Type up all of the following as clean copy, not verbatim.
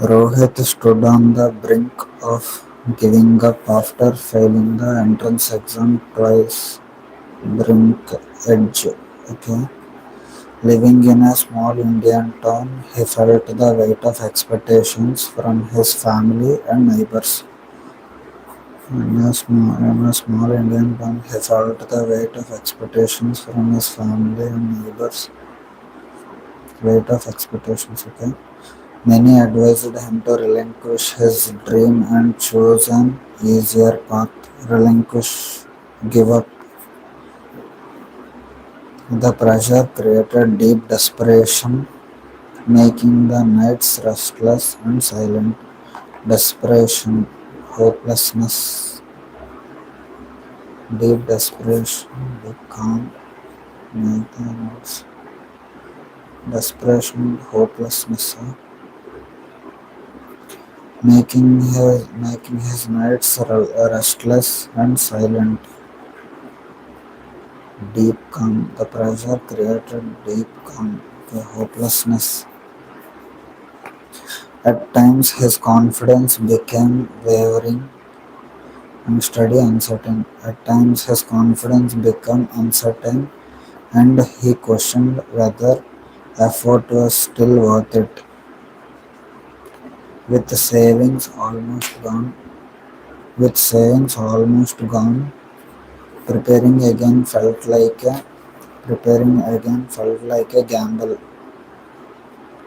Rohit stood on the brink of giving up after failing the entrance exam twice. Brink edge. Okay. Living in a small Indian town, he felt the weight of expectations from his family and neighbors. In a small Indian town, he felt the weight of expectations from his family and neighbors. Weight of expectations, okay. Many advised him to relinquish his dream and choose an easier path. Relinquish, give up. The pressure created deep desperation, making the nights restless and silent. Desperation, hopelessness, deep desperation, deep calm, make the nights. Desperation, hopelessness, making his nights restless and silent. Deep calm. The pressure created deep calm, the hopelessness. At times his confidence became wavering and steady uncertain. At times his confidence became uncertain and he questioned whether effort was still worth it. With savings almost gone, with savings almost gone, preparing again felt like a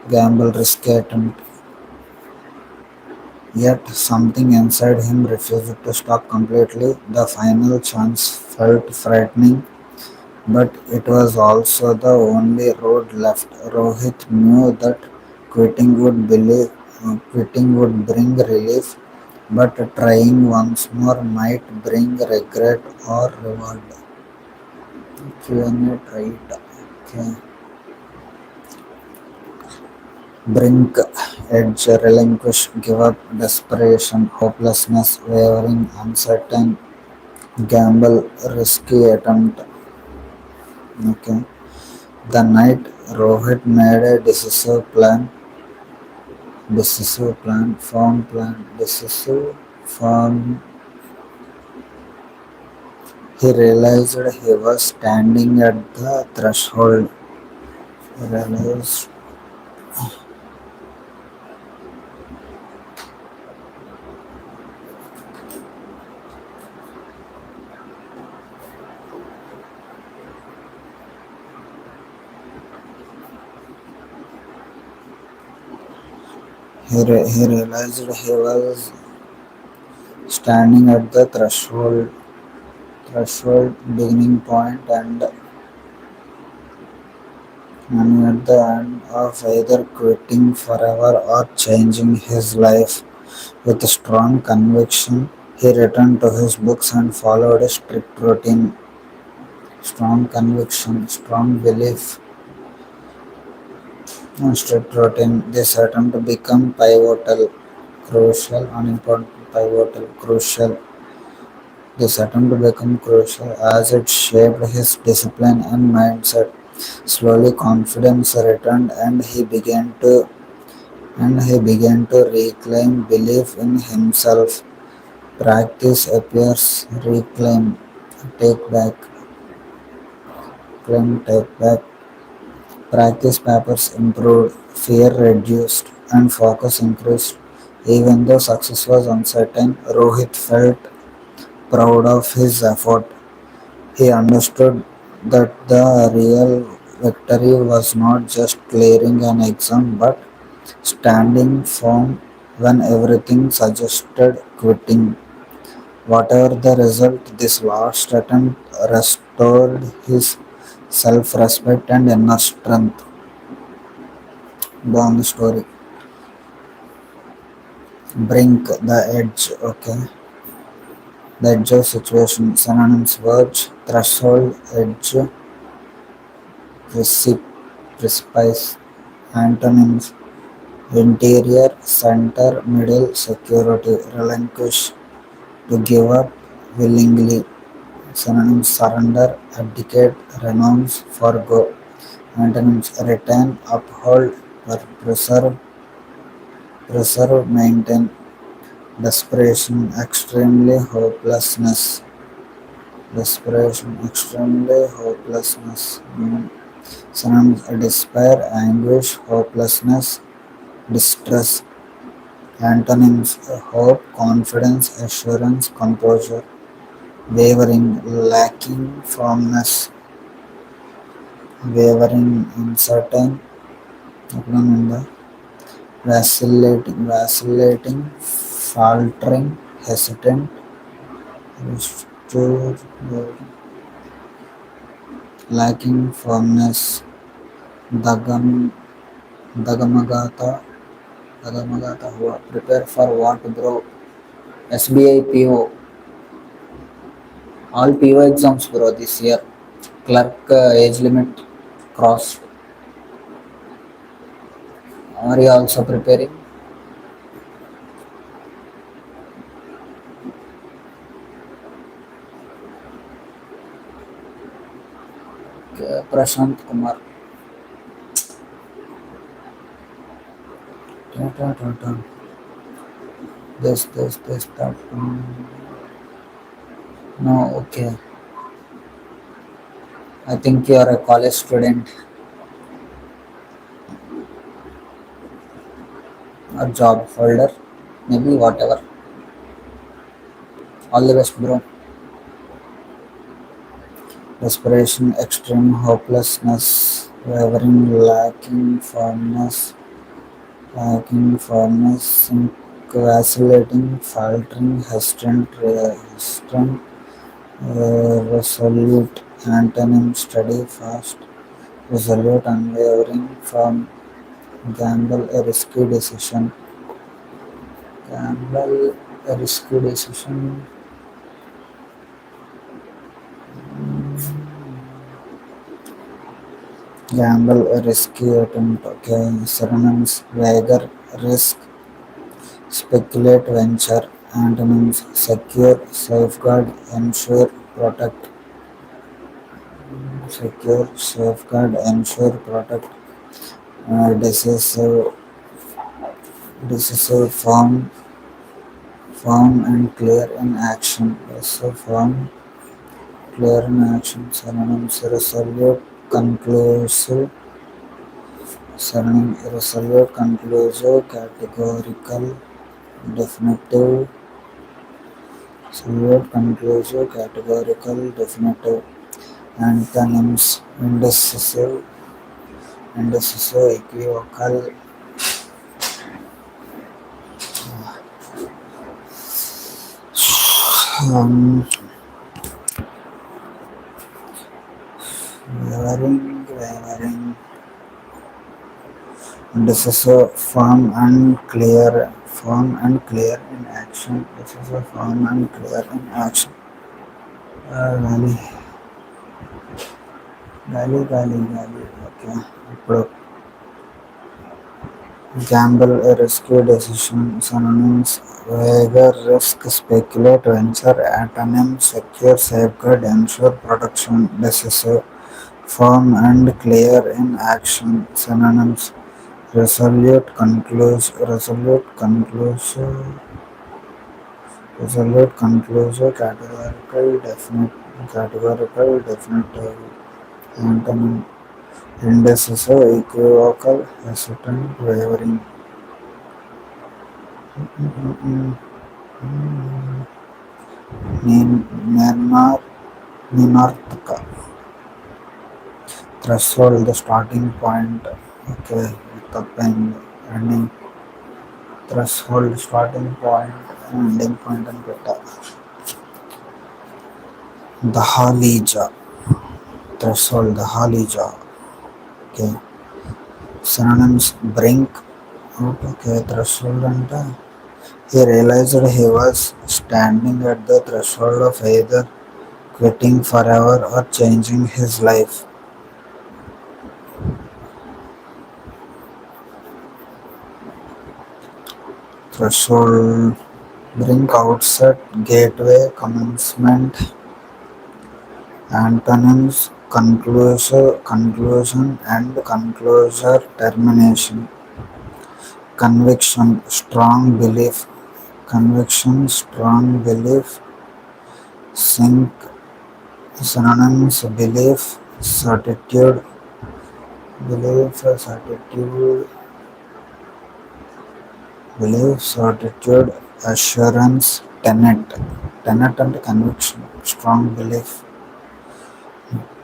gamble risky attempt. Yet something inside him refused to stop completely. The final chance felt frightening, but it was also the only road left. Rohit knew that quitting would bring relief, but trying once more might bring regret or reward. Q&A tried. Okay. Brink, edge, relinquish, give up, desperation, hopelessness, wavering, uncertain, gamble, risky attempt. Okay. The night Rohit made a firm. He realized he was standing at the threshold. He realized he realized he was standing at the threshold beginning point and at the end of either quitting forever or changing his life. With strong conviction, he returned to his books and followed a strict routine. Strong conviction, strong belief, and strict routine. This attempt become pivotal, crucial, unimportant, pivotal, crucial. This attempt became crucial as it shaped his discipline and mindset. Slowly confidence returned and he began to reclaim belief in himself. Practice appears reclaim, take back, claim, take back. Practice papers improved, fear reduced, and focus increased. Even though success was uncertain, Rohit felt proud of his effort. He understood that the real victory was not just clearing an exam but standing firm when everything suggested quitting. Whatever the result, this last attempt restored his self respect and inner strength. Go on the story. Brink, the edge, okay. The edge of situation. Synonyms: verge, threshold, edge, precipice. Antonyms: interior, center, middle, security, relinquish, to give up willingly. Synonyms: surrender, abdicate, renounce, forgo. Antonyms: retain, uphold, preserve, preserve, maintain, desperation, extremely hopelessness, desperation, extremely hopelessness. Synonyms: despair, anguish, hopelessness, distress. Antonyms: hope, confidence, assurance, composure, wavering, lacking firmness, wavering, uncertain, vacillating, faltering, hesitant, restored, lacking firmness, dagam, dagamagata, dagamagata, prepare for what, bro? SBIPO, all PO exams, bro, this year. Clerk age limit crossed. Are you also preparing? Prashant Kumar. This, that. No, okay. I think you are a college student or job holder, maybe whatever. All the best, bro. Desperation, extreme hopelessness, wavering, lacking firmness, vacillating, faltering, hesitant, resolute, antonym, steady, fast, resolute, unwavering, firm, gamble, a risky decision, gamble, a risky decision, gamble, a risky attempt, okay, synonyms, wager, risk, speculate, venture, antonyms, secure, safeguard, ensure, protect, secure, safeguard, ensure, protect, decisive, decisive, firm and clear in action, decisive, firm, clear in action, synonyms, resolute, conclusive, synonym, irresolute, conclusive, categorical, definitive, resolute, conclusive, categorical, definitive. Antonyms: indecisive, equivocal, um, wavering, indecisive, firm and clear in action. Decisive, firm and clear in action. Valley, valley. Okay. ఇప్పుడు gamble, a risky decision. Synonyms: wager, risk, speculate, venture. Antonyms: secure, safeguard, ensure, protection, decisive, firm and clear in action. Synonyms: resolute, conclusive, categorical, definitive. Antonym: indecisive, equivocal, hesitant, wavering. Ninarthaka. Threshold, the starting point. Okay, the ending. Threshold, starting point, ending point and beta. The Halija. Threshold, the Halija. Okay. Synonyms: brink. Okay, threshold and he realized he was standing at the threshold of either quitting forever or changing his life. Threshold, brink, outset, gateway, commencement. Antonyms: conclusion and conclosure, termination. conviction, strong belief, conviction, strong belief, sync, synonyms, belief, certitude, belief, certitude, belief, certitude, assurance, tenet, tenet and conviction, strong belief,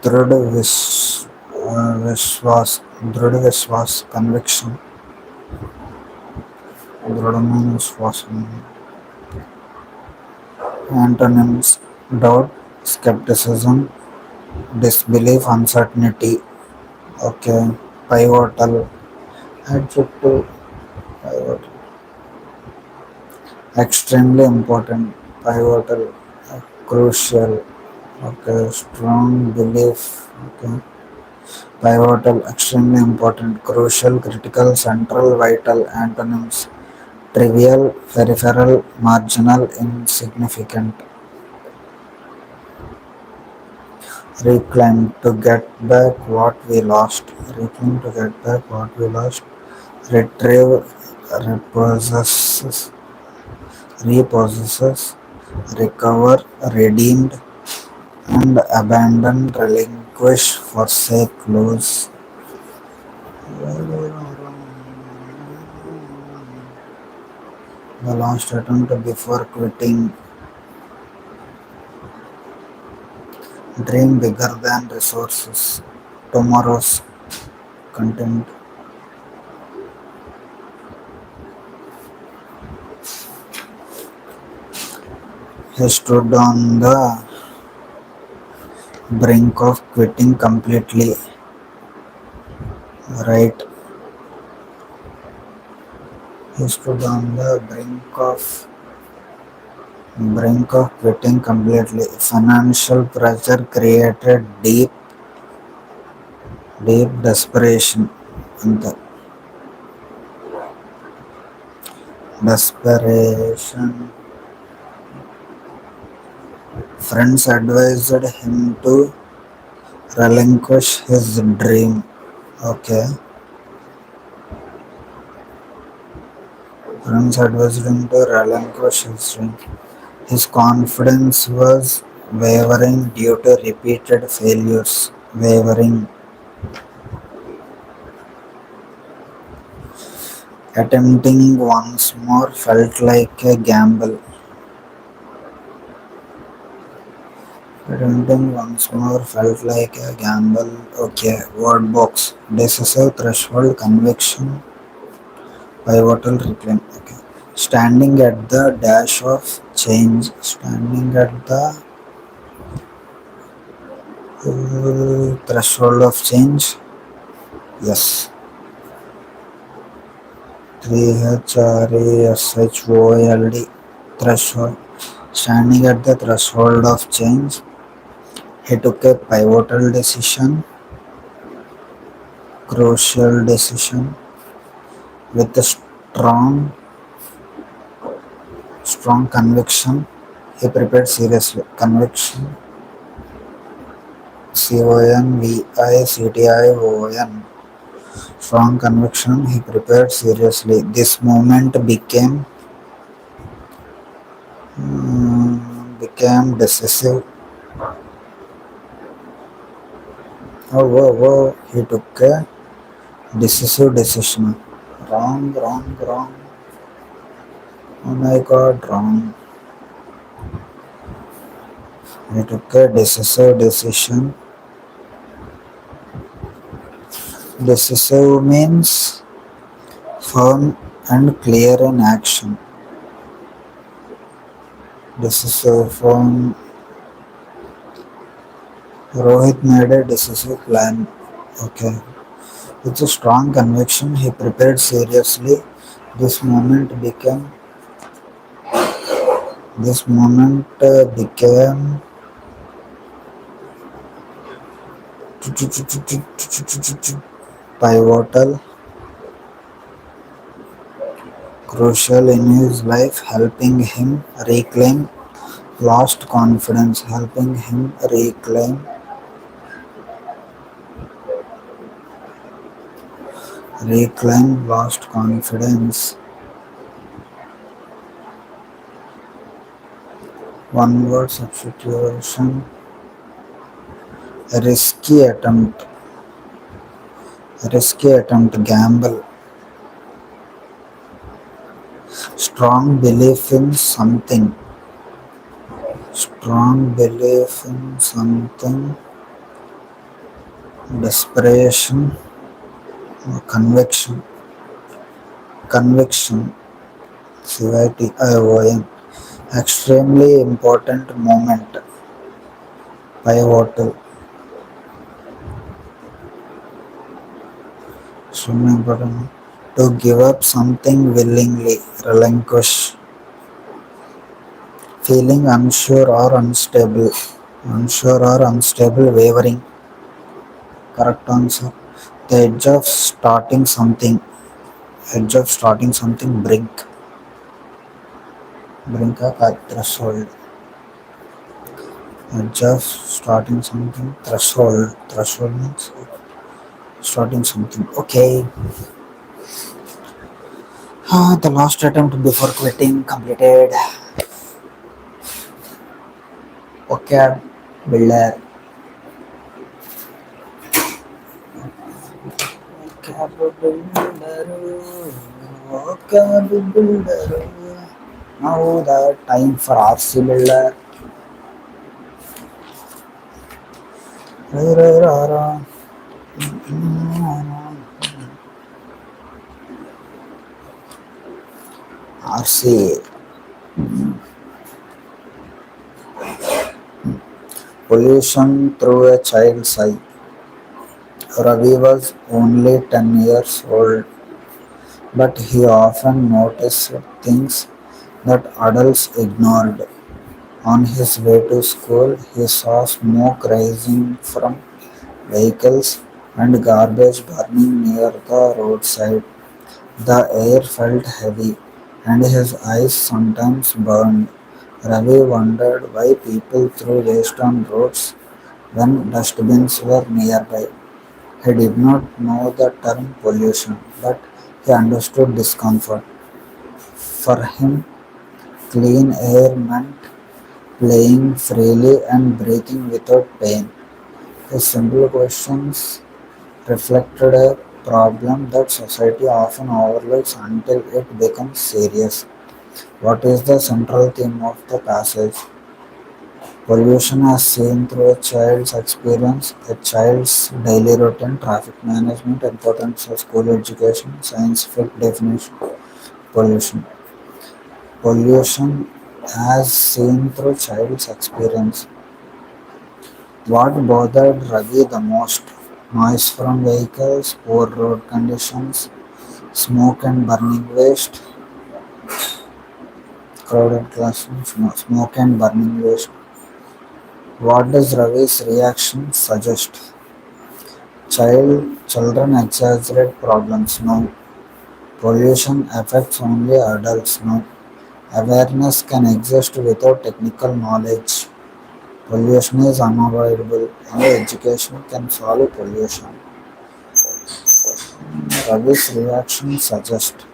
दृढ़ विश्वास, दृढ़ विश्वास, conviction, दृढ़ विश्वास. Antonyms: doubt, skepticism, disbelief, uncertainty. Okay, pivotal, adjective, pivotal, extremely important, pivotal, crucial. Okay, strong belief. Okay, pivotal, extremely important, crucial, critical, central, vital. Antonyms: trivial, peripheral, marginal, insignificant. Reclaim, to get back what we lost. Reclaim, to get back what we lost. Retrieve, repossesses, repossesses, recover, redeemed, and abandon, relinquish, forsake, lose. The last attempt before quitting. Dream bigger than resources. Tomorrow's content. He stood on the brink of quitting completely. Right. He stood on the brink of quitting completely. Financial pressure created deep desperation. Desperation. Friends advised him to relinquish his dream. Okay. Friends advised him to relinquish his dream. His confidence was wavering due to repeated failures. Wavering. Attempting once more felt like a gamble. Attempting once more felt like a gamble. Okay. Word box. Decisive, threshold, conviction, pivotal, reclaim. Okay. Standing at the dash of change. Standing at the threshold of change. Yes. threshold. Threshold. Standing at the threshold of change. He took a pivotal decision, crucial decision, with a strong conviction. He prepared seriously. Conviction. CONVICTION. Strong conviction. He prepared seriously. This movement became decisive. Oh. He took a decisive decision. Wrong. Oh my god, wrong. He took a decisive decision. Decisive means firm and clear in action. Decisive, firm. Rohit made a decisive plan. Okay. With a strong conviction, he prepared seriously. This moment became pivotal, crucial in his life, helping him reclaim lost confidence, helping him reclaim reclaim lost confidence. One word substitution, risky attempt, gamble, strong belief in something, strong belief in something, desperation, conviction, conviction, CYTION, extremely important moment, pivotal, extremely important, to give up something willingly, relinquish, feeling unsure or unstable, wavering, correct answer, the edge of starting something, brink of a threshold, edge of starting something, threshold means starting something, okay. The last attempt before quitting completed, vocab builder, vocab builder, vocab builder. Now the time for RC builder. RC pollution through a child's eye. Ravi was only 10 years old, but he often noticed things that adults ignored. On his way to school, he saw smoke rising from vehicles and garbage burning near the roadside. The air felt heavy, and his eyes sometimes burned. Ravi wondered why people threw waste on roads when dustbins were nearby. He did not know the term pollution, but he understood discomfort. For him, clean air meant playing freely and breathing without pain. His simple questions reflected a problem that society often overlooks until it becomes serious. What is the central theme of the passage? Pollution as seen through a child's experience, a child's daily routine, traffic management, importance of school education, scientific definition. Pollution. Pollution as seen through child's experience. What bothered Ravi the most? Noise from vehicles, poor road conditions, smoke and burning waste, crowded classrooms, no, smoke and burning waste. What does Ravi's reaction suggest? Children exaggerate problems, no. Pollution affects only adults, no. Awareness can exist without technical knowledge. Pollution is unavoidable. Only education can solve pollution. Ravi's reaction suggests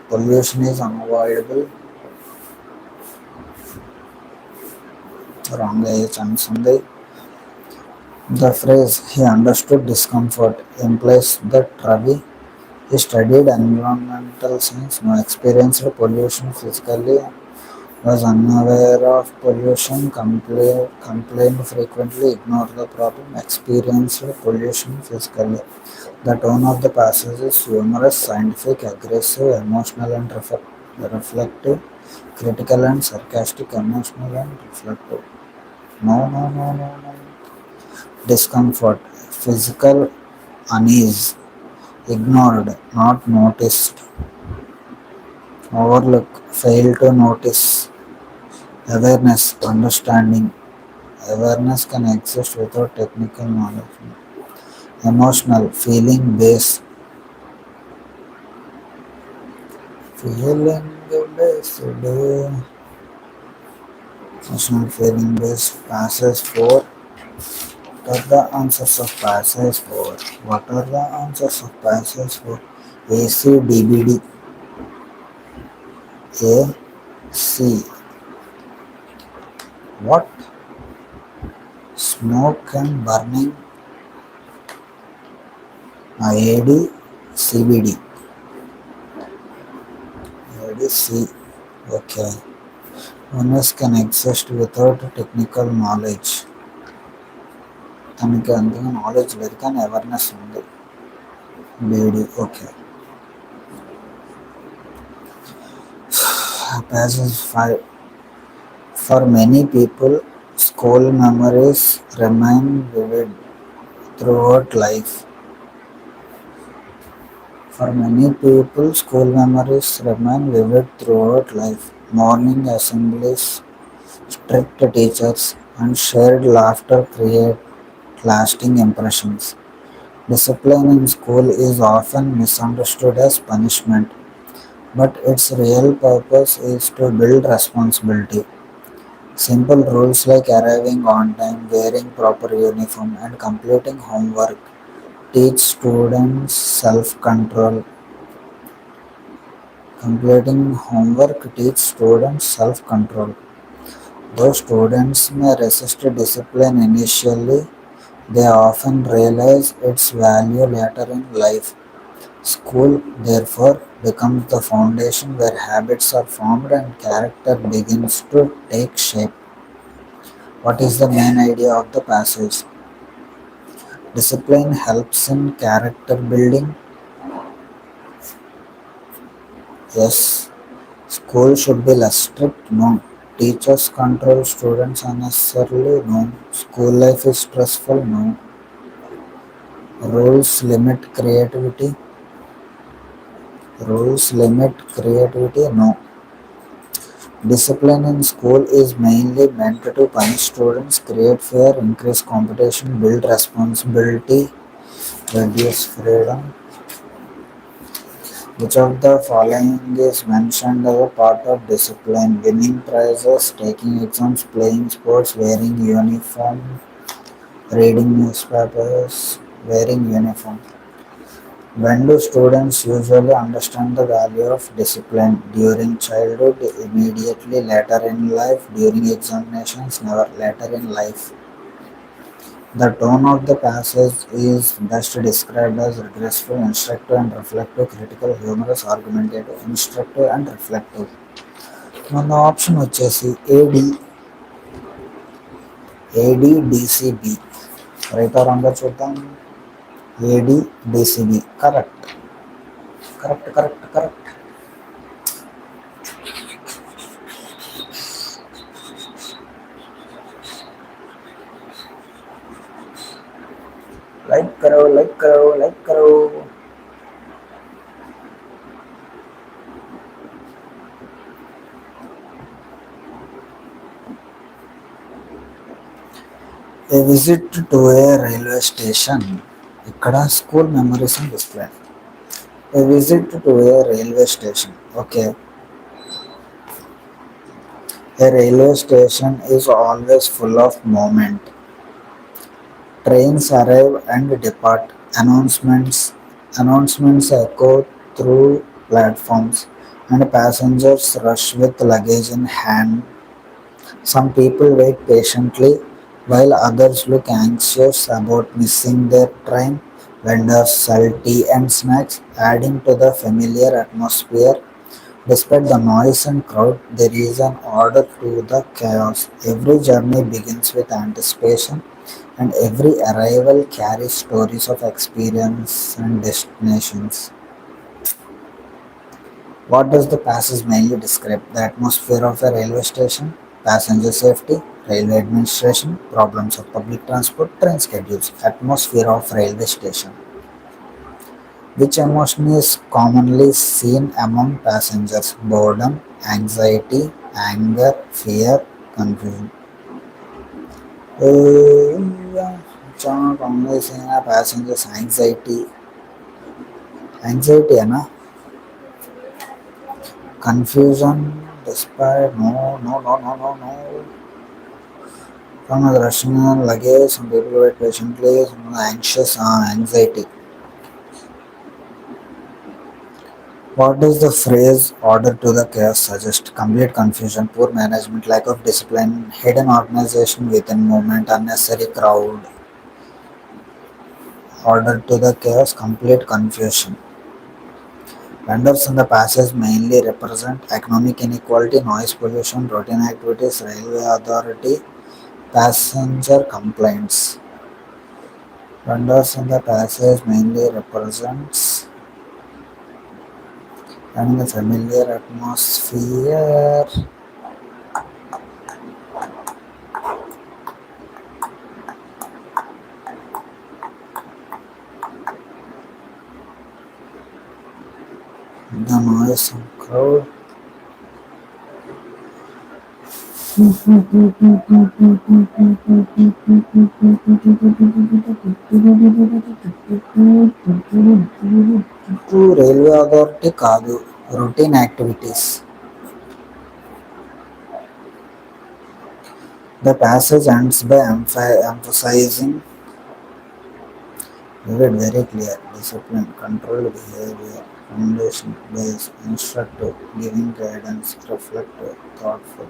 pollution is unavoidable. Wrong age and Sunday. The phrase he understood discomfort implies that Ravi he studied environmental science, no experienced pollution physically, was unaware of pollution, complained frequently, ignored the problem, experienced pollution physically. The tone of the passage is humorous, scientific, aggressive, emotional and reflective, critical and sarcastic, emotional and reflective. No, no, no, no, no. Discomfort, physical unease, ignored, not noticed, overlook, fail to notice, awareness, understanding. Awareness can exist without technical knowledge. Emotional, feeling base, feeling based. National feeling based passes for. What are the answers of passage 4? What are the answers of passage 4? AC, DBD, A, C. What? Smoke and burning, AD, CBD. AD, C. Okay. Oneness can exist without technical knowledge. తనకి అంతగా knowledge లేదు కానీ awareness ఉంది. Beedi okay. Passage 5. For many people, school memories remain vivid throughout life. For many people, school memories remain vivid throughout life. Morning assemblies, strict teachers, and shared laughter create lasting impressions. Discipline in school is often misunderstood as punishment, but its real purpose is to build responsibility. Simple rules like arriving on time, wearing proper uniform, and completing homework teach students self-control. Completing homework teach students self-control. Though students may resist discipline initially, they often realize its value later in life. School, therefore, becomes the foundation where habits are formed and character begins to take shape. What is the main idea of the passage? Discipline helps in character building. Yes. School should be less strict. No. Teachers control students unnecessarily. No. School life is stressful. No. Rules limit creativity. Rules limit creativity. No. Discipline in school is mainly meant to punish students, create fear, increase competition, build responsibility, reduce freedom. Which of the following is mentioned as a part of discipline? Winning prizes, taking exams, playing sports, wearing uniform, reading newspapers, wearing uniform. When do students usually understand the value of discipline? During childhood, immediately later in life, during examinations, never later in life. The tone of the passage is best described as regressive, instructive and reflective, critical, humorous, argumentative, instructive and reflective. మన option వచ్చేసి A D D C B. Right or wrong చూద్దాం. A D D C B correct. Correct correct correct. Like करो like करो like करो. A visit to a railway station. ఇక్కడ school memories అని display. A visit to a railway station. Okay. A railway station is always full of movement. Trains arrive and depart. Announcements echo through platforms, and passengers rush with luggage in hand. Some people wait patiently, while others look anxious about missing their train. Vendors sell tea and snacks, adding to the familiar atmosphere. Despite the noise and crowd, there is an order to the chaos. Every journey begins with anticipation, and every arrival carries stories of experience and destinations. What does the passage mainly describe? The atmosphere of a railway station, passenger safety, railway administration, problems of public transport, train schedules. Atmosphere of railway station. Which emotion is commonly seen among passengers? Boredom, anxiety, anger, fear, confusion. Commonly seen a passengers anxiety. Anxiety, na? Confusion, despair, no, no, no, no, no, no. Some are rushing on luggage, some people wait patiently, some are anxious, anxiety. What does the phrase order to the chaos suggest? Complete confusion, poor management, lack of discipline, hidden organization within movement, unnecessary crowd. Order to the chaos, complete confusion. Vendors in the passage mainly represent economic inequality, noise pollution, routine activities, railway authority, passenger complaints. Vendors in the passage mainly represents and the familiar atmosphere. The noise and crowd. To railway authority కాదు routine activities. The passage ends by emphasizing very clear discipline, controlled behavior, foundation based, instructive, giving guidance, reflective, thoughtful.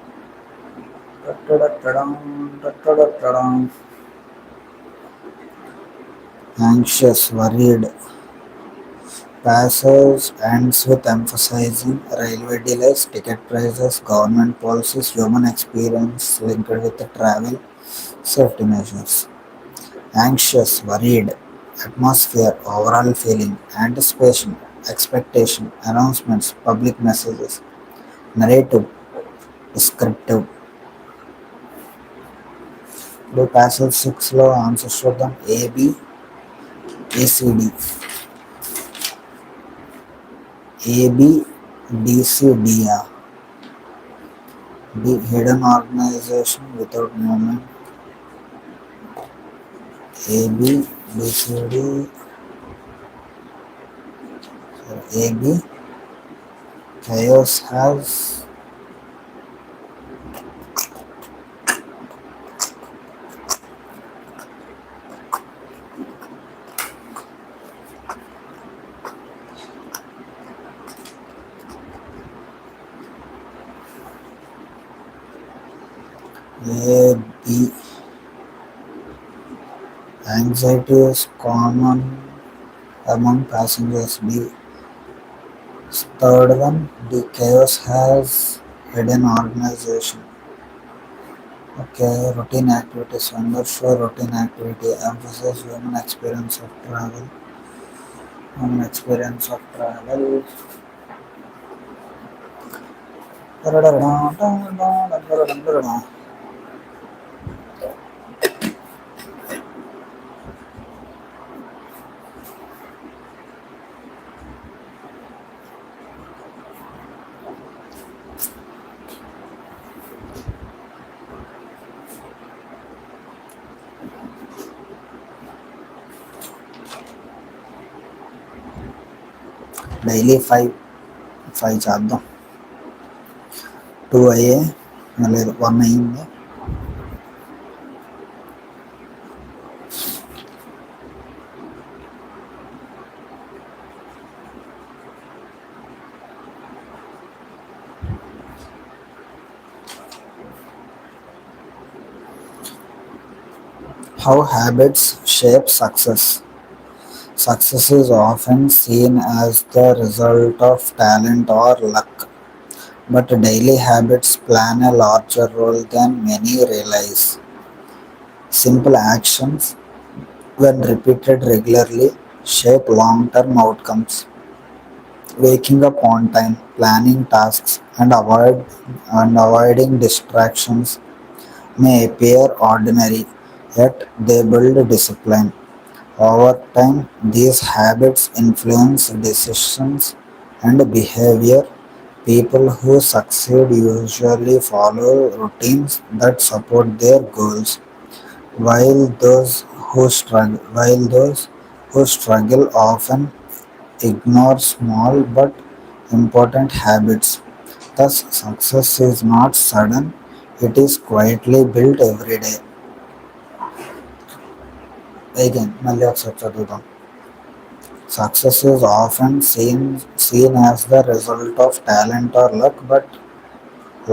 Anxious, worried. Passage ends with emphasizing railway delays, ticket prices, government policies, human experience linked with the travel, safety measures. Anxious, worried, atmosphere, overall feeling, anticipation, expectation, announcements, public messages, narrative, descriptive. ఇప్పుడు passage 6లో answers చూద్దాం. A B A C D A B D C D A D hidden organization without moment A B D C D A B chaos has A B anxiety is common among passengers. B third one, the chaos has hidden organization. Okay, routine activities. Wonderful routine activity emphasizes human experience of travel. Human experience of travel. Daily five చేద్దాం. 2 అయ్యే లేదు 1 అయ్యింది. How habits shape success. Success is often seen as the result of talent or luck, but daily habits plan a larger role than many realize. Simple actions, when repeated regularly, shape long term outcomes. Waking up on time, planning tasks, and avoiding distractions may appear ordinary, yet they build discipline. Over time, these habits influence decisions and behavior. People who succeed usually follow routines that support their goals, while those who struggle often ignore small but important habits. Thus, success is not sudden; it is quietly built every day. Again, మళ్ళీ ఒకసారి చదువుదాం. Success is often seen as the result of talent or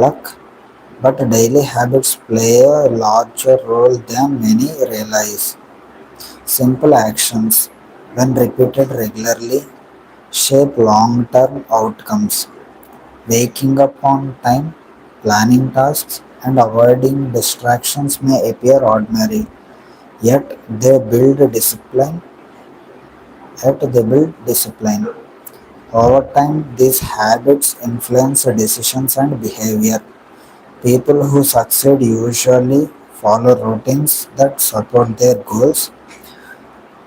luck, but daily habits play a larger role than many realize. Simple actions, when repeated regularly, shape long-term outcomes. Waking up on time, planning tasks, and avoiding distractions may appear ordinary, yet they build discipline. Yet they build discipline. Over time, these habits influence decisions and behavior. People who succeed usually follow routines that support their goals,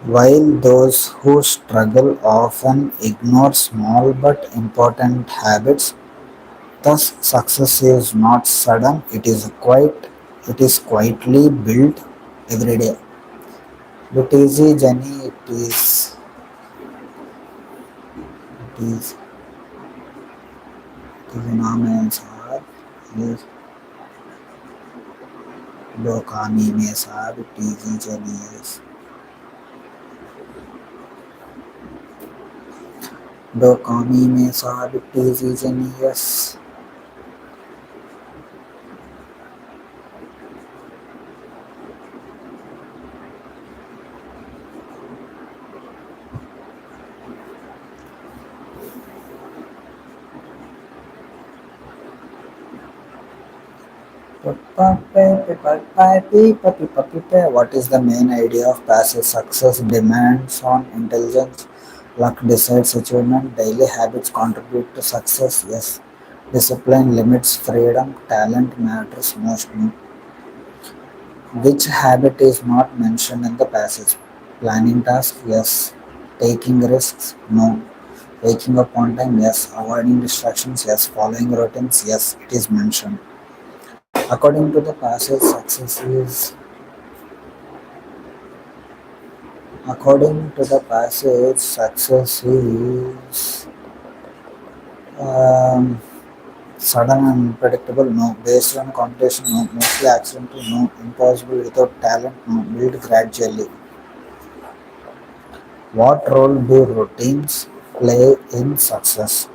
while those who struggle often ignore small but important habits. Thus, success is not sudden; it is quietly built every day. It is a journey. It is an answer. Yes, Dokani may have it is a journey. Yes. Dokani may have it is a journey. Yes. What is the main idea of passive success? Demands on intelligence. Luck decides achievement. Daily habits contribute to success. Yes. Discipline limits freedom. Talent matters most. No. Which habit is not mentioned in the passage? Planning tasks? Yes. Taking risks? No. Waking up on time? Yes. Avoiding distractions? Yes. Following routines? Yes. It is mentioned. According to the passage, success is um, sudden and unpredictable. No. Based on competition. No. Mostly accidental. No. Impossible without talent. No. Build gradually. What role do routines play in success?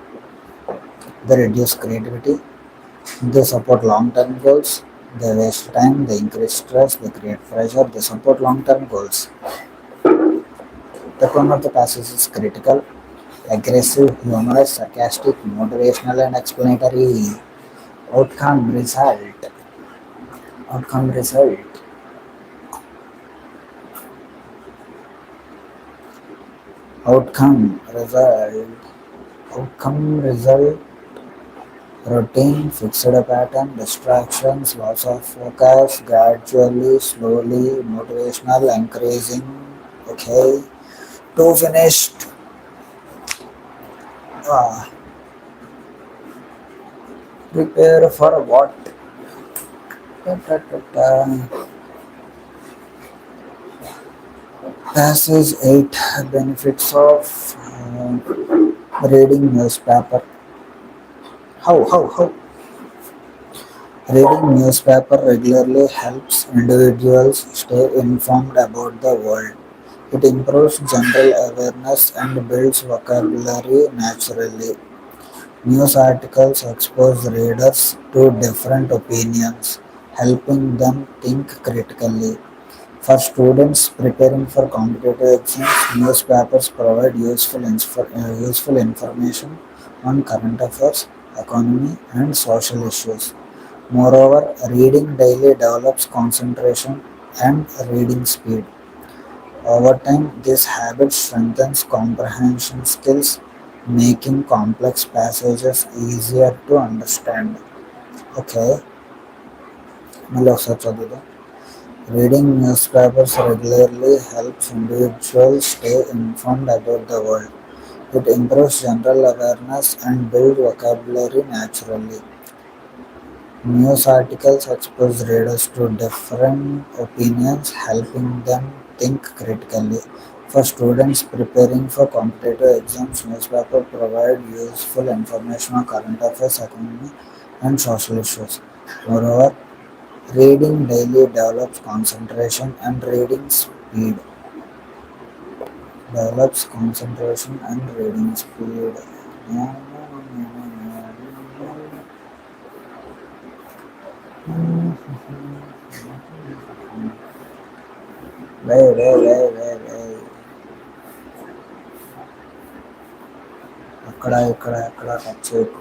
They reduce creativity. They support long-term goals. They waste time. They increase stress. They create pressure. They support long-term goals. The tone of the passage is critical, aggressive, humorous, sarcastic, motivational, and explanatory. Outcome result. Outcome result. Outcome result. Outcome result. Routine, fixed pattern, distractions, loss of focus, gradually, slowly, motivational, increasing. Okay. Two finished. Ah, prepare for what? Ta, ta, ta, ta. Passage 8. Benefits of reading newspaper. How? Reading newspaper regularly helps individuals stay informed about the world. It improves general awareness and builds vocabulary naturally. News articles expose readers to different opinions, helping them think critically. For students preparing for competitive exams, newspapers provide useful information on current affairs, economy, and social issues. Moreover, reading daily develops concentration and reading speed. Over time, this habit strengthens comprehension skills, making complex passages easier to understand. Okay, మళ్ళీ ఒకసారి చదువుదాం. Reading newspapers regularly helps individuals stay informed about the world. It improves general awareness and builds vocabulary naturally. News articles expose readers to different opinions, helping them think critically. For students preparing for competitive exams, newspapers provide useful information on current affairs, economy, and social issues. Moreover, reading daily develops concentration and reading speed. develops concentration and reading speed. వే అక్కడ touch చేయకు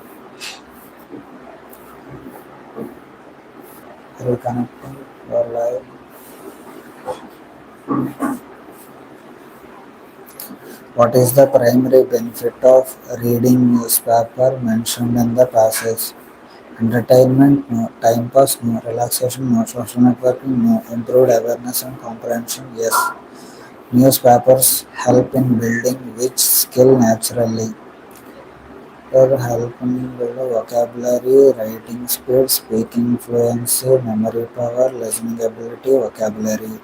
reconnecting your life. What is the primary benefit of reading newspaper mentioned in the passage? Entertainment, no. Time pass, no. Relaxation, no. Social networking, no. Improved awareness and comprehension, yes. Newspapers help in building which skill naturally? They help in building vocabulary, writing speed, speaking fluency, memory power, listening ability, vocabulary.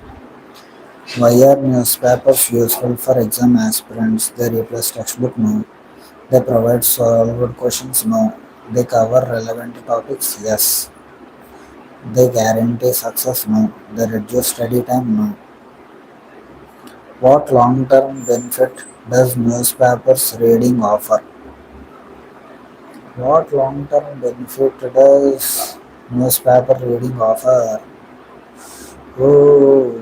Why are newspapers useful for exam aspirants? They replace textbook? No. They provide solved questions? No. They cover relevant topics? Yes. They guarantee success? No. They reduce study time? No. What long-term benefit does newspapers reading offer? What long-term benefit does newspaper reading offer? Oh,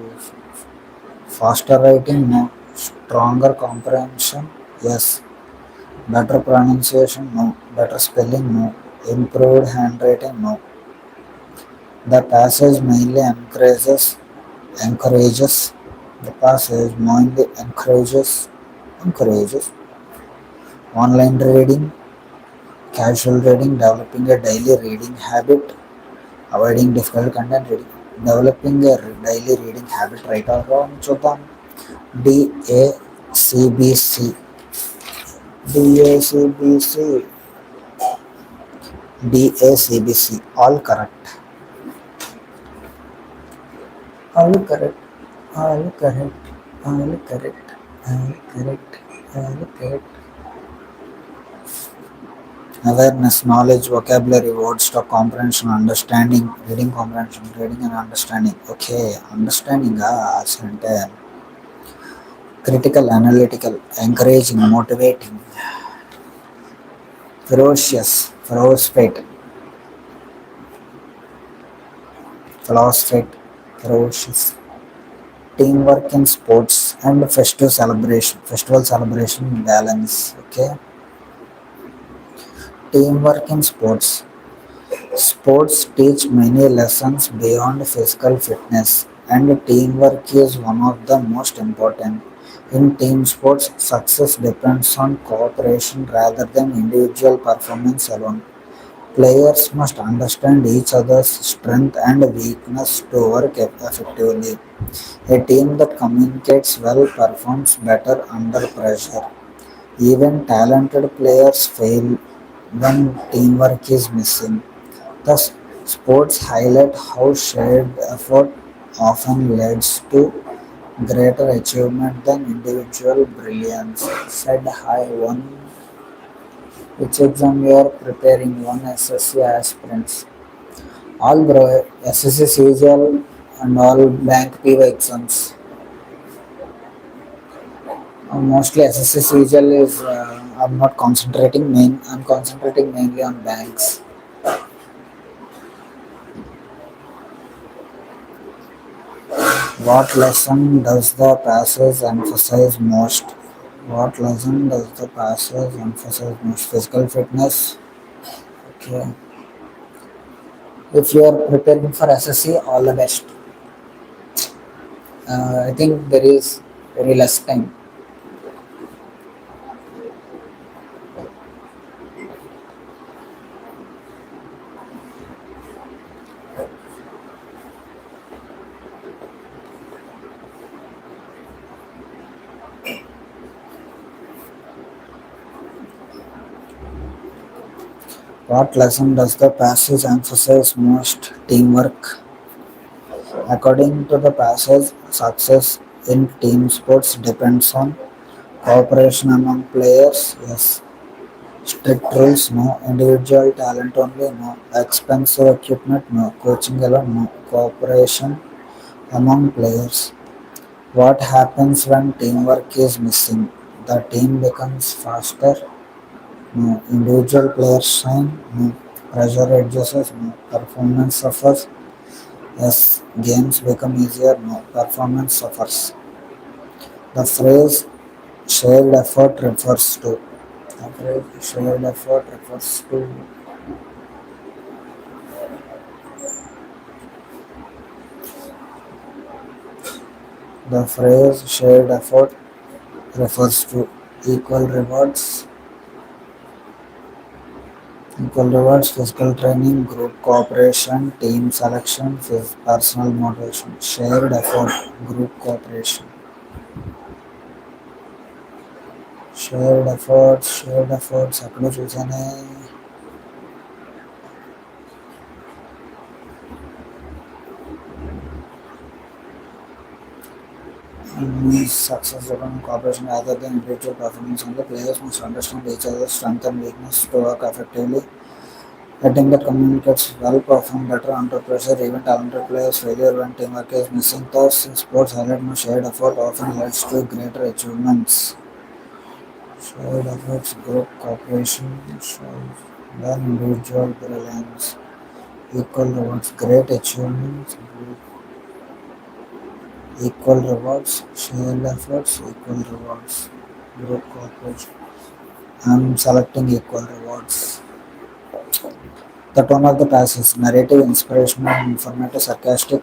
faster writing? No. Stronger comprehension? Yes. Better pronunciation? No. Better spelling? No. Improved handwriting? No. The passage mainly encourages the passage mainly encourages online reading, casual reading, developing a daily reading habit, avoiding difficult content reading, developing a daily reading habit right or wrong చూద్దాం DACBC DACBC DACBC all correct. All correct, all correct, all correct, all correct, all correct. Awareness, knowledge, vocabulary, word stock, comprehension, understanding, reading and understanding. Okay, understanding అంటే critical, analytical, encouraging, motivating, ferocious, ferocious. Teamwork in sports and festival celebration balance. Okay, teamwork in sports. Sports teach many lessons beyond physical fitness, and teamwork is one of the most important. In team sports, success depends on cooperation rather than individual performance alone. Players must understand each other's strength and weakness to work effectively. A team that communicates well performs better under pressure. Even talented players fail when teamwork is missing. Thus, sports highlight how shared effort often leads to greater achievement than individual brilliance. Said high one. Which exam you are preparing? One SSC aspirants. All bro, SSC CGL and all bank PO exams. Mostly SSC CGL is I'm not concentrating I'm concentrating mainly on banks. What lesson does the passage emphasize most? What lesson does the passage emphasize most? Physical fitness. Okay. If you are preparing for SSC, all the best. I think there is very less time. What lesson does the passage emphasize most? Teamwork. According to the passage, success in team sports depends on cooperation among players. Yes. Strict rules, no. Individual talent only, no. Expensive equipment, no. Coaching alone, no. Cooperation among players. What happens when teamwork is missing? The team becomes faster. No. Individual players shine. No. Pressure reduces. No. Performance suffers. Yes. Games become easier. No. Performance suffers. The phrase shared effort refers to. The phrase shared effort refers to. The phrase shared effort refers to equal rewards. Equal rewards, physical training, group cooperation, team selection, personal motivation, shared effort, group cooperation, shared efforts. ఎక్కడ చూసానే success depends on cooperation rather than individual performance, and the players must understand each other's strength and weakness to work effectively. A team that communicates well perform better under pressure. Even talented players failure when teamwork is missing. Thus, sports highlight no shared effort often leads to greater achievements. Shared efforts, group cooperation, then individual brilliance, equal rewards, great achievements, equal rewards, shared efforts, equal rewards, group cooperation. I'm selecting equal rewards. The tone of the passage narrative, inspirational, informative, sarcastic,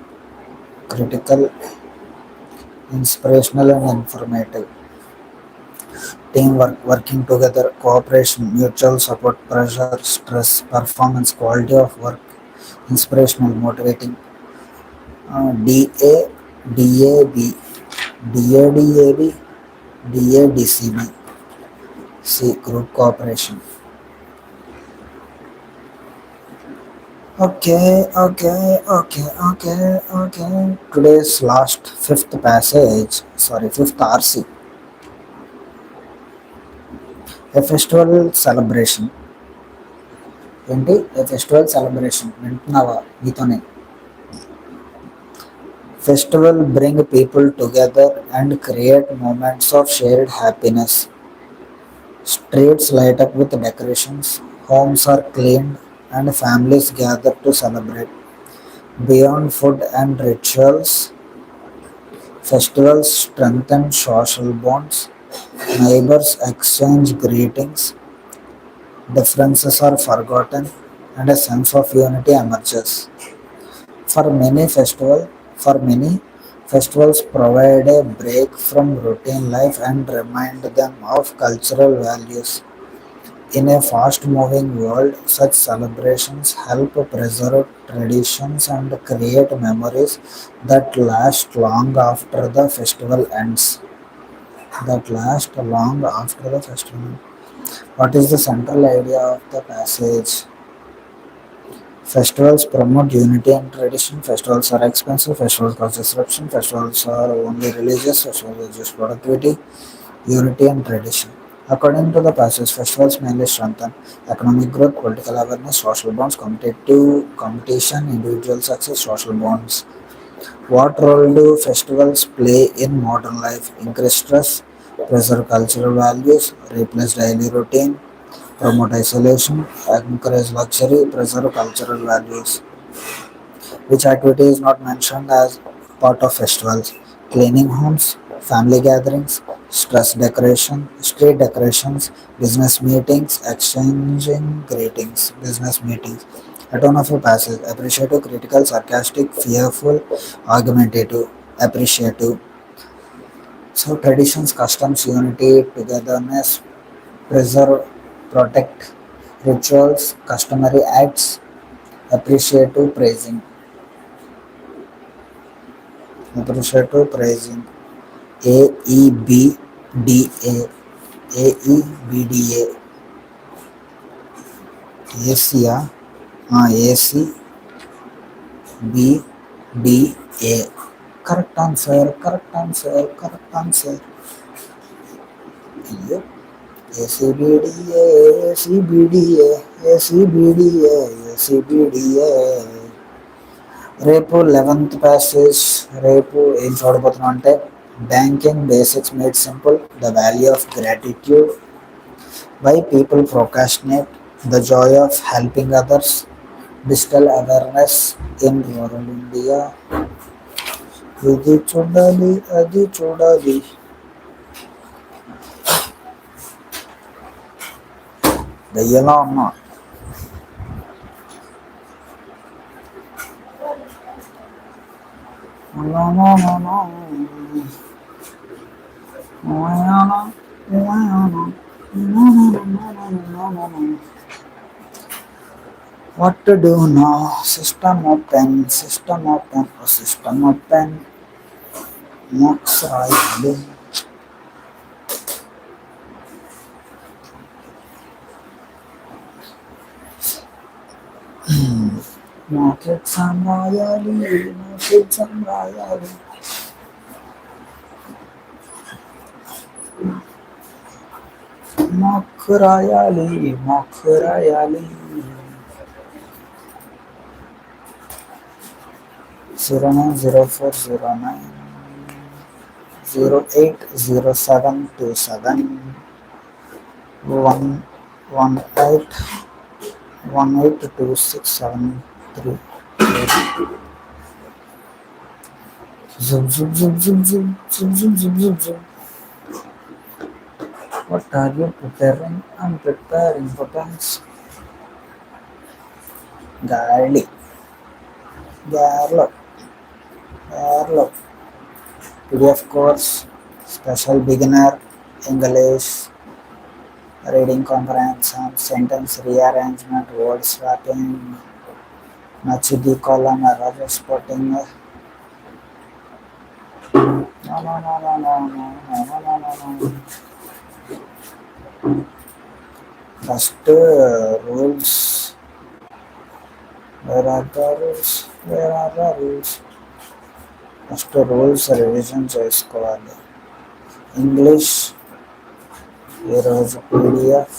critical, inspirational, and informative. Teamwork, working together, cooperation, mutual support, pressure, stress, performance, quality of work, inspirational, motivating. DA, DAB, DADAB, DADCB. C. Group cooperation. Okay. Today's last fifth passage, sorry, fifth RC. A festival celebration. ఏంటి ఏ festival celebration వింటున్నావా నీతోనే festival bring people together and create moments of shared happiness streets light up with decorations homes are cleaned and families gather to celebrate beyond food and rituals festivals strengthen social bonds neighbors exchange greetings differences are forgotten and a sense of unity emerges. For many festivals provide a break from routine life and remind them of cultural values. In a fast-moving world, such celebrations help preserve traditions and create memories that last long after the festival ends. That last long after the festival. What is the central idea of the passage? Festivals promote unity and tradition. Festivals are expensive. Festivals cause disruption. Festivals are only religious. Festivals reduce productivity, unity, and tradition. According to the passage, festivals mainly strengthen economic growth, political awareness, social bonds, competition, individual success, social bonds. What role do festivals play in modern life? Increase stress, preserve cultural values, replace daily routine, promote isolation, encourage luxury, preserve cultural values. Which activity is not mentioned as part of festivals? Cleaning homes, family gatherings, street decorations, business meetings, exchanging greetings, business meetings. A tone of a passage, appreciative, critical, sarcastic, fearful, argumentative, appreciative. So traditions, customs, unity, togetherness, preserve, protect, rituals, customary acts, appreciative, praising, appreciative, praising, A E B D A, A E B D A, Asia, AC, B D A. Correct answer, correct answer, correct answer. Yep. ACBDA, ACBDA, ACBDA, ACBDA. రేపు 11th passage రేపు ఏం చూడబోతున్నాం అంటే Banking basics made simple. The value of gratitude. Why people procrastinate. The joy of helping others. Digital awareness in rural India. ఇది చూడాలి అది చూడాలి దయ్యలా ఉన్నా No, no, no, no. What to do now? System open, system open, system open. Marks రాయాలి మాకు exam రాయాలి మాకు exam రాయాలి మాకు రాయాలి మాకు రాయాలి 0904727 Zoom, zoom, zoom, zoom, zoom, zoom, zoom, zoom, zoom, zoom. What are you preparing? I'm preparing for dance. Garlic, garlic, garlic. PDF course, special beginner, English, reading comprehension, sentence rearrangement, word swapping, Nachidi column, error spotting. No, no, no, no, no, no, no, no, no, no, no. First rules. Where are the rules? Where are the rules? First rules revision చేసుకోవాలి. English ఈరోజు PDF.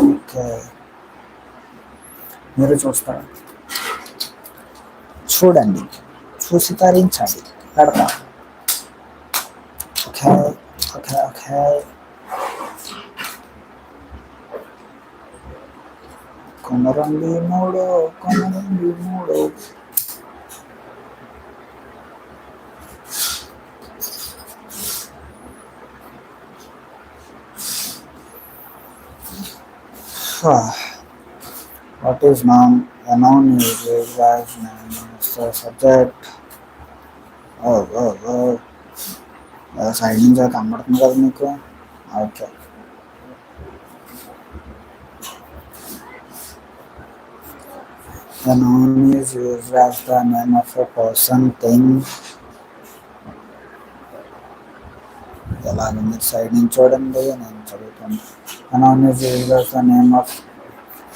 Okay మీరు చూస్తారా? చూడండి, చూసి తరించండి. పెడతా. Okay okay okay కొనరండి మూడు కొనరండి మూడు What is noun? A noun is used as name as a subject. Side నుంచి కనబడుతుంది కదా మీకు. Okay A noun is used as the name of a person, thing. ఎలాగ మీరు సైడ్ నుంచి చూడండి, నేను చదువుతాను. A noun is used as the name of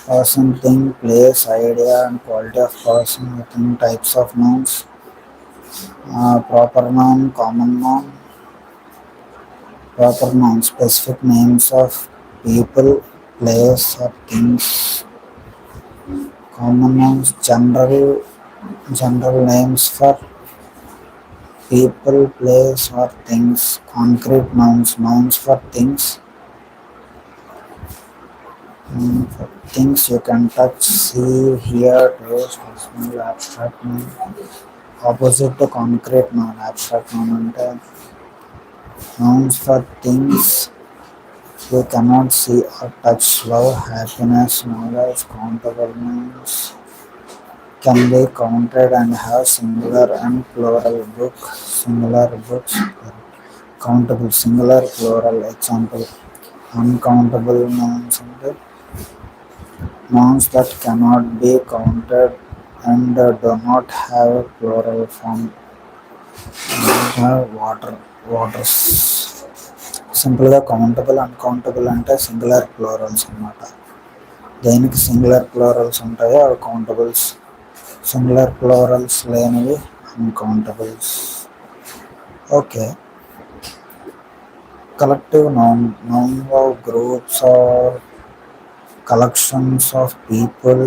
person, thing, place, idea, and quality of person within types of nouns. Proper noun, common noun. Proper noun, specific names of people, place, or things. Common nouns, general names for people, place, or things. Concrete nouns, nouns for things. For things you can touch, see, hear, taste, smell. Abstract noun. Opposite to concrete noun. Abstract noun అంటే nouns for things you cannot see or touch. Love, happiness, knowledge. Countable nouns can be counted and have singular and plural. Book, singular, books. Countable, singular, plural. Example, uncountable nouns అంటే nouns that cannot be counted and do not have plural form. Waters. సింపుల్గా countable, uncountable అంటే singular plurals అన్నమాట. దేనికి singular plurals ఉంటాయో అవి countables, singular plurals లేనివి uncountables. Okay collective noun, noun of groups are collections of people,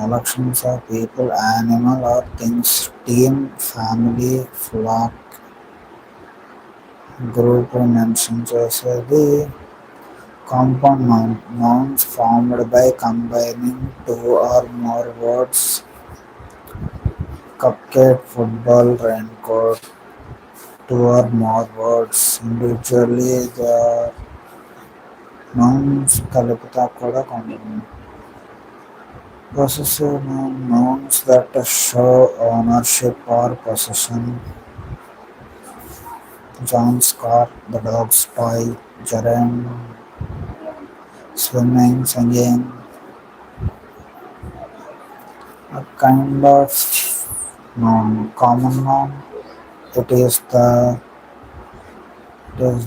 collections of people, animal or things, team, family, flock, group mentions also the compound noun, nouns formed by combining two or more words, cupcake, football, raincoat, two or more words. Individually, the nouns కలుపుతా కూడా కొంచెం possessive noun, nouns that show ownership or possession. John's car, the dog's toy, Jerem, swimming, singing, a kind of noun, common noun. It is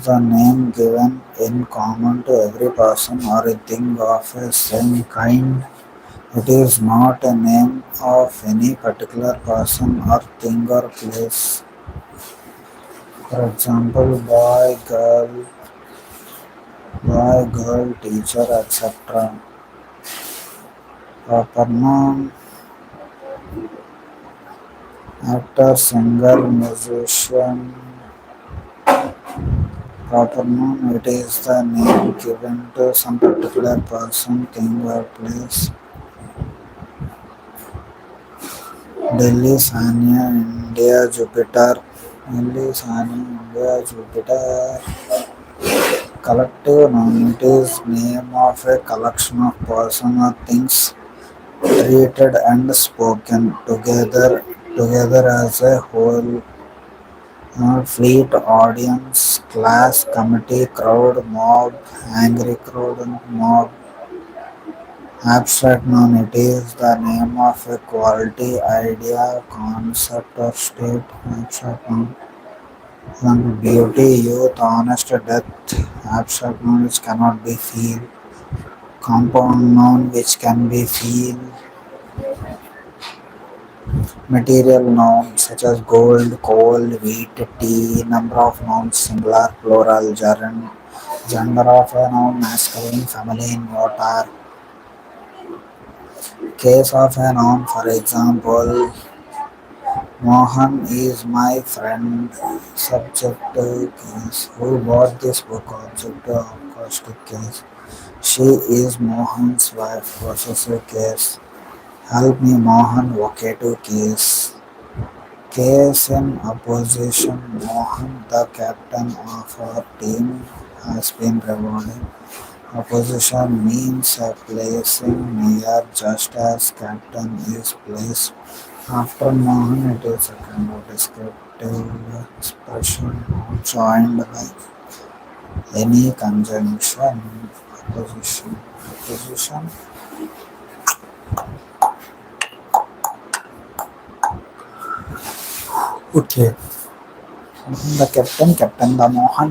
the name given in common to every person or a thing of a same kind. It is not a name of any particular person or thing or place. For example, boy, girl, teacher, etc. Proper noun, actor, singer, musician. Proper noun, it is the name given to some particular person, thing or place. Delhi, Sanya, India, Jupiter. Delhi, Sanya, India, Jupiter. Collective noun, it is name of a collection of person or things treated and spoken together as a whole. Fleet, audience, class, committee, crowd, mob, angry crowd, and mob. Abstract noun, it is the name of a quality, idea, concept, or state. Abstract noun. And beauty, youth, honest, death. Abstract noun which cannot be feel. Compound noun which can be feel. Material nouns such as gold, coal, wheat, tea. Number of nouns singular, plural, gerund. Gender of a noun masculine, feminine, water. Case of a noun, for example, Mohan is my friend. Subject case. Who bought this book? Object acoustic case. She is Mohan's wife. Possessive case. Help me, Mohan. Vocative case. Case in opposition. Mohan, the captain of our team, has been rewarded. Opposition means placing near just as captain is placed after Mohan. It is a kind of descriptive expression joined by any conjunction. Opposition. Okay. The captain the Mohan.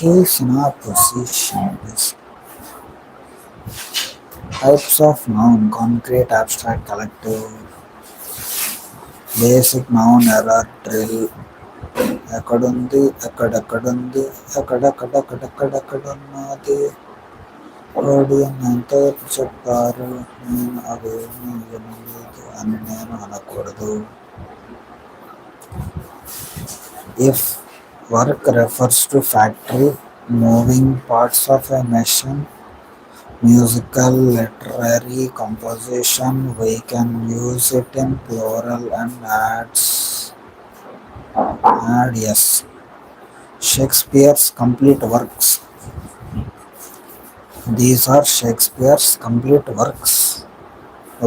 Case in opposition is types of noun, concrete, abstract, collective, basic noun, error, drill, ఎక్కడుంది ఎక్కడెక్కడుంది ఎక్కడెక్కడెక్కడెక్కడెక్కడున్నది Odean ఎంతవరకు చెప్పారు నేను అవేమీ వినలేదు అని నేను అనకూడదు. If work refers to factory, moving parts of a machine, musical, literary composition, we can use it in plural and add yes. Shakespeare's complete works. These are Shakespeare's complete works.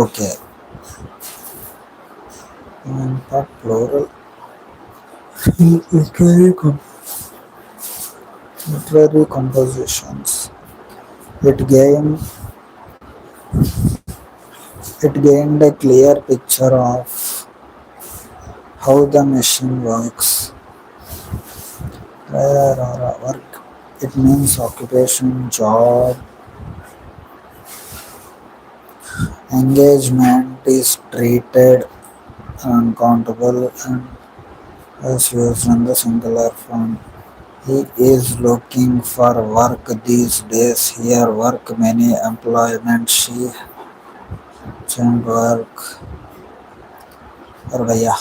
Okay. And for plural, literary compositions. It gained a clear picture of how the machine works. Work, it means occupation, job. Engagement is treated uncountable and is used in the singular form. He is looking for work these days. Here work many employment she change work or भैया